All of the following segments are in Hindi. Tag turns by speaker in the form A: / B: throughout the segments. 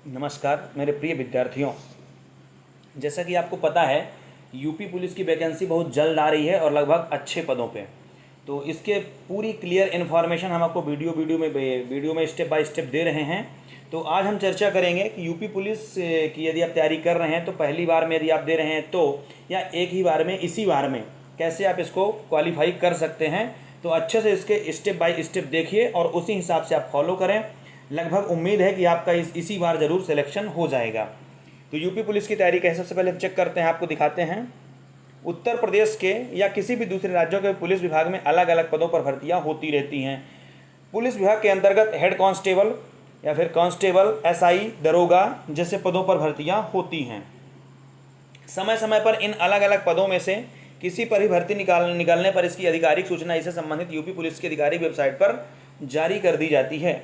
A: नमस्कार मेरे प्रिय विद्यार्थियों। जैसा कि आपको पता है यूपी पुलिस की वैकेंसी बहुत जल्द आ रही है और लगभग अच्छे पदों पे। तो इसके पूरी क्लियर इन्फॉर्मेशन हम आपको वीडियो में स्टेप बाय स्टेप दे रहे हैं। तो आज हम चर्चा करेंगे कि यूपी पुलिस की यदि आप तैयारी कर रहे हैं तो पहली बार में यदि आप दे रहे हैं तो या एक ही बार में इसी बार में कैसे आप इसको क्वालिफाई कर सकते हैं। तो अच्छे से इसके स्टेप बाय स्टेप देखिए और उसी हिसाब से आप फॉलो करें। लगभग उम्मीद है कि आपका इसी बार ज़रूर सिलेक्शन हो जाएगा। तो यूपी पुलिस की तैयारी कैसे, सबसे पहले हम चेक करते हैं, आपको दिखाते हैं। उत्तर प्रदेश के या किसी भी दूसरे राज्यों के पुलिस विभाग में अलग अलग पदों पर भर्तियां होती रहती हैं। पुलिस विभाग के अंतर्गत हेड कांस्टेबल या फिर कांस्टेबल, एसआई, दरोगा जैसे पदों पर भर्तियां होती हैं। समय समय पर इन अलग अलग पदों में से किसी पर ही भर्ती निकालने पर इसकी आधिकारिक सूचना इससे संबंधित यूपी पुलिस की आधिकारिक वेबसाइट पर जारी कर दी जाती है।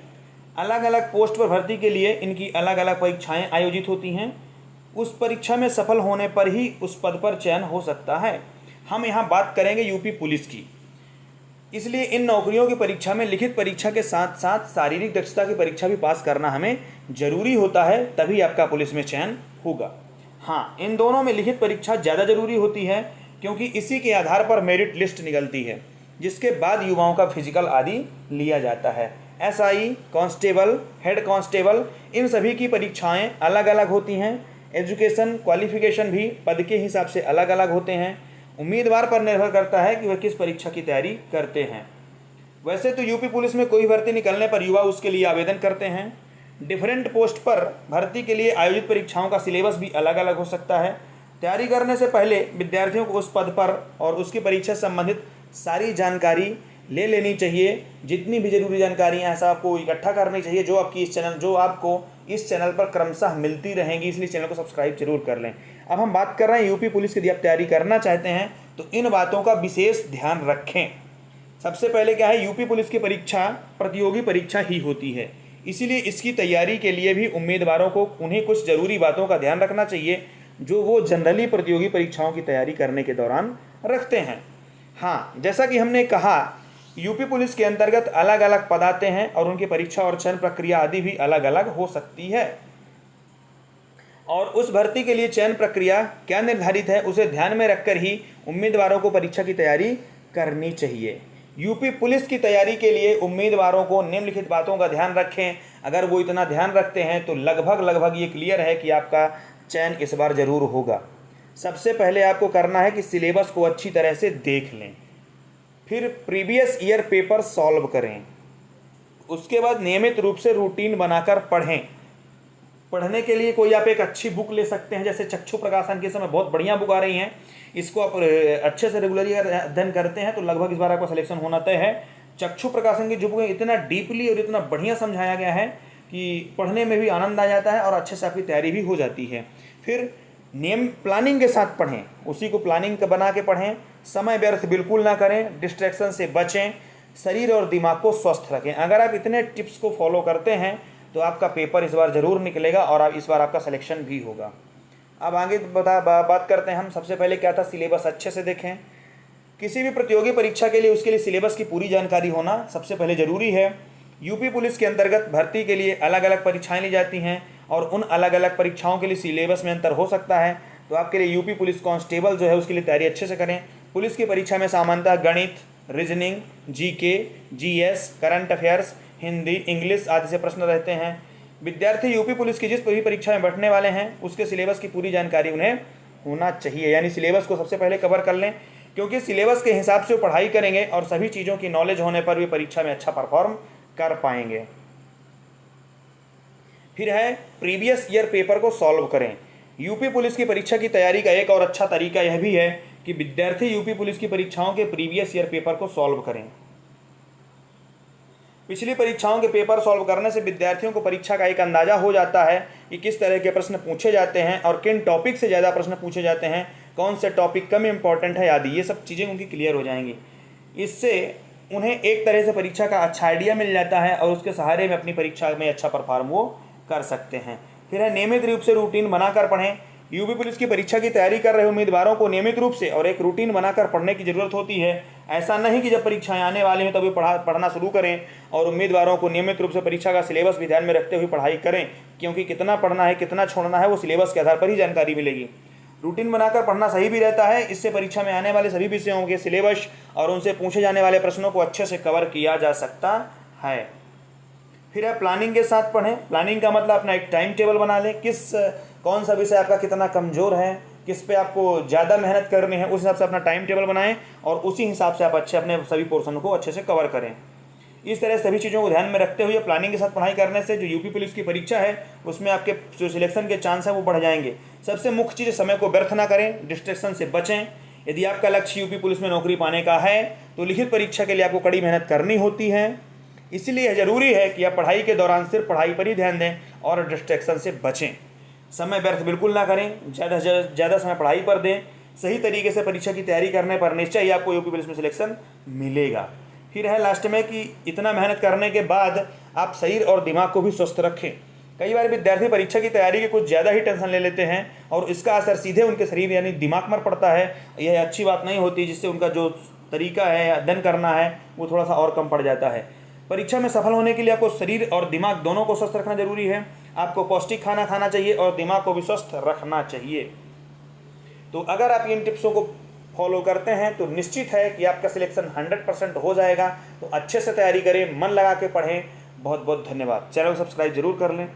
A: अलग अलग पोस्ट पर भर्ती के लिए इनकी अलग अलग परीक्षाएं आयोजित होती हैं। उस परीक्षा में सफल होने पर ही उस पद पर चयन हो सकता है। हम यहाँ बात करेंगे यूपी पुलिस की, इसलिए इन नौकरियों की परीक्षा में लिखित परीक्षा के साथ साथ शारीरिक दक्षता की परीक्षा भी पास करना हमें जरूरी होता है, तभी आपका पुलिस में चयन होगा। हाँ, इन दोनों में लिखित परीक्षा ज़्यादा जरूरी होती है क्योंकि इसी के आधार पर मेरिट लिस्ट निकलती है, जिसके बाद युवाओं का फिजिकल आदि लिया जाता है। एसआई, कांस्टेबल, हेड कांस्टेबल, इन सभी की परीक्षाएं अलग अलग होती हैं। एजुकेशन क्वालिफिकेशन भी पद के हिसाब से अलग अलग होते हैं। उम्मीदवार पर निर्भर करता है कि वह किस परीक्षा की तैयारी करते हैं। वैसे तो यूपी पुलिस में कोई भर्ती निकलने पर युवा उसके लिए आवेदन करते हैं। डिफरेंट पोस्ट पर भर्ती के लिए आयोजित परीक्षाओं का सिलेबस भी अलग अलग हो सकता है। तैयारी करने से पहले विद्यार्थियों को उस पद पर और उसकी परीक्षा से संबंधित सारी जानकारी ले लेनी चाहिए। जितनी भी जरूरी जानकारियां हैं सब आपको इकट्ठा करनी चाहिए, जो आपको इस चैनल पर क्रमशः मिलती रहेंगी, इसलिए चैनल को सब्सक्राइब जरूर कर लें। अब हम बात कर रहे हैं यूपी पुलिस की, यदि आप तैयारी करना चाहते हैं तो इन बातों का विशेष ध्यान रखें। सबसे पहले क्या है, यूपी पुलिस की परीक्षा प्रतियोगी परीक्षा ही होती है, इसीलिए इसकी तैयारी के लिए भी उम्मीदवारों को उन्हें कुछ ज़रूरी बातों का ध्यान रखना चाहिए जो वो जनरली प्रतियोगी परीक्षाओं की तैयारी करने के दौरान रखते हैं। हाँ, जैसा कि हमने कहा यूपी पुलिस के अंतर्गत अलग अलग पद आते हैं और उनकी परीक्षा और चयन प्रक्रिया आदि भी अलग अलग हो सकती है। और उस भर्ती के लिए चयन प्रक्रिया क्या निर्धारित है उसे ध्यान में रखकर ही उम्मीदवारों को परीक्षा की तैयारी करनी चाहिए। यूपी पुलिस की तैयारी के लिए उम्मीदवारों को निम्नलिखित बातों का ध्यान रखें। अगर वो इतना ध्यान रखते हैं तो लगभग ये क्लियर है कि आपका चयन इस बार ज़रूर होगा। सबसे पहले आपको करना है कि सिलेबस को अच्छी तरह से देख लें, फिर प्रीवियस ईयर पेपर सॉल्व करें, उसके बाद नियमित रूप से रूटीन बनाकर पढ़ें। पढ़ने के लिए कोई आप एक अच्छी बुक ले सकते हैं, जैसे चक्षु प्रकाशन के समय बहुत बढ़िया बुक आ रही हैं, इसको आप अच्छे से रेगुलरली अध्ययन करते हैं तो लगभग इस बार आपका सिलेक्शन होना तय है। चक्षु प्रकाशन की जो बुक इतना डीपली और इतना बढ़िया समझाया गया है कि पढ़ने में भी आनंद आ जाता है और अच्छे से आपकी तैयारी भी हो जाती है। फिर नियम प्लानिंग के साथ पढ़ें, उसी को प्लानिंग बना के पढ़ें। समय व्यर्थ बिल्कुल ना करें, डिस्ट्रैक्शन से बचें, शरीर और दिमाग को स्वस्थ रखें। अगर आप इतने टिप्स को फॉलो करते हैं तो आपका पेपर इस बार ज़रूर निकलेगा और इस बार आपका सिलेक्शन भी होगा। अब आगे बात करते हैं हम। सबसे पहले क्या था, सिलेबस अच्छे से देखें। किसी भी प्रतियोगी परीक्षा के लिए उसके लिए सिलेबस की पूरी जानकारी होना सबसे पहले ज़रूरी है। यूपी पुलिस के अंतर्गत भर्ती के लिए अलग अलग परीक्षाएं ली जाती हैं और उन अलग अलग परीक्षाओं के लिए सिलेबस में अंतर हो सकता है। तो आपके लिए यूपी पुलिस कांस्टेबल जो है उसके लिए तैयारी अच्छे से करें। पुलिस की परीक्षा में सामान्यतः गणित, reasoning, GK, GS, current affairs, Hindi, English आदि से प्रश्न रहते हैं। विद्यार्थी यूपी पुलिस की जिस भी परीक्षा में बैठने वाले हैं उसके सिलेबस की पूरी जानकारी उन्हें होना चाहिए, यानी सिलेबस को सबसे पहले कवर कर लें, क्योंकि सिलेबस के हिसाब से वो पढ़ाई करेंगे और सभी चीज़ों की नॉलेज होने पर भी परीक्षा में अच्छा परफॉर्म कर पाएंगे। फिर है प्रीवियस ईयर पेपर को सॉल्व करें। यूपी पुलिस की परीक्षा की तैयारी का एक और अच्छा तरीका यह भी है कि विद्यार्थी यूपी पुलिस की परीक्षाओं के प्रीवियस ईयर पेपर को सॉल्व करें। पिछली परीक्षाओं के पेपर सॉल्व करने से विद्यार्थियों को परीक्षा का एक अंदाजा हो जाता है कि किस तरह के प्रश्न पूछे जाते हैं और किन टॉपिक से ज़्यादा प्रश्न पूछे जाते हैं, कौन से टॉपिक कम इम्पॉर्टेंट है आदि, ये सब चीज़ें उनकी क्लियर हो जाएंगी। इससे उन्हें एक तरह से परीक्षा का अच्छा आइडिया मिल जाता है और उसके सहारे में अपनी परीक्षा में अच्छा परफॉर्म वो कर सकते हैं। फिर है नियमित रूप से रूटीन बनाकर पढ़ें। यूपी पुलिस की परीक्षा की तैयारी कर रहे उम्मीदवारों को नियमित रूप से और एक रूटीन बनाकर पढ़ने की ज़रूरत होती है। ऐसा नहीं कि जब परीक्षाएं आने वाली हैं तभी पढ़ना शुरू करें, और उम्मीदवारों को नियमित रूप से परीक्षा का सिलेबस भी ध्यान में रखते हुए पढ़ाई करें, क्योंकि कितना पढ़ना है कितना छोड़ना है वो सिलेबस के आधार पर ही जानकारी मिलेगी। रूटीन बनाकर पढ़ना सही भी रहता है, इससे परीक्षा में आने वाले सभी विषयों के सिलेबस और उनसे पूछे जाने वाले प्रश्नों को अच्छे से कवर किया जा सकता है। फिर है प्लानिंग के साथ पढ़ें। प्लानिंग का मतलब अपना एक टाइम टेबल बना लें, कौन सा विषय आपका कितना कमज़ोर है, किस पे आपको ज़्यादा मेहनत करनी है, उस हिसाब से अपना टाइम टेबल बनाएं और उसी हिसाब से आप अपने सभी पोर्शन को अच्छे से कवर करें। इस तरह सभी चीज़ों को ध्यान में रखते हुए प्लानिंग के साथ पढ़ाई करने से जो यूपी पुलिस की परीक्षा है उसमें आपके जो सिलेक्शन के चांस हैं वो बढ़ जाएंगे। सबसे मुख्य चीज़, समय को व्यर्थ ना करें, डिस्ट्रैक्शन से बचें। यदि आपका लक्ष्य यूपी पुलिस में नौकरी पाने का है तो लिखित परीक्षा के लिए आपको कड़ी मेहनत करनी होती है, इसलिए ज़रूरी है कि आप पढ़ाई के दौरान सिर्फ पढ़ाई पर ही ध्यान दें और डिस्ट्रैक्शन से बचें। समय व्यर्थ बिल्कुल ना करें, ज़्यादा से ज़्यादा समय पढ़ाई पर दें। सही तरीके से परीक्षा की तैयारी करने पर निश्चय ही आपको यूपी पुलिस में सिलेक्शन मिलेगा। फिर है लास्ट में कि इतना मेहनत करने के बाद आप शरीर और दिमाग को भी स्वस्थ रखें। कई बार विद्यार्थी परीक्षा की तैयारी के कुछ ज़्यादा ही टेंशन ले लेते हैं और इसका असर सीधे उनके शरीर यानी दिमाग पर पड़ता है। यह अच्छी बात नहीं होती, जिससे उनका जो तरीका है अध्ययन करना है वो थोड़ा सा और कम पड़ जाता है। परीक्षा में सफल होने के लिए आपको शरीर और दिमाग दोनों को स्वस्थ रखना जरूरी है। आपको पौष्टिक खाना खाना चाहिए और दिमाग को भी स्वस्थ रखना चाहिए। तो अगर आप इन टिप्सों को फॉलो करते हैं तो निश्चित है कि आपका सिलेक्शन 100% हो जाएगा। तो अच्छे से तैयारी करें, मन लगा के पढ़ें। बहुत बहुत धन्यवाद। चैनल को सब्सक्राइब जरूर कर लें।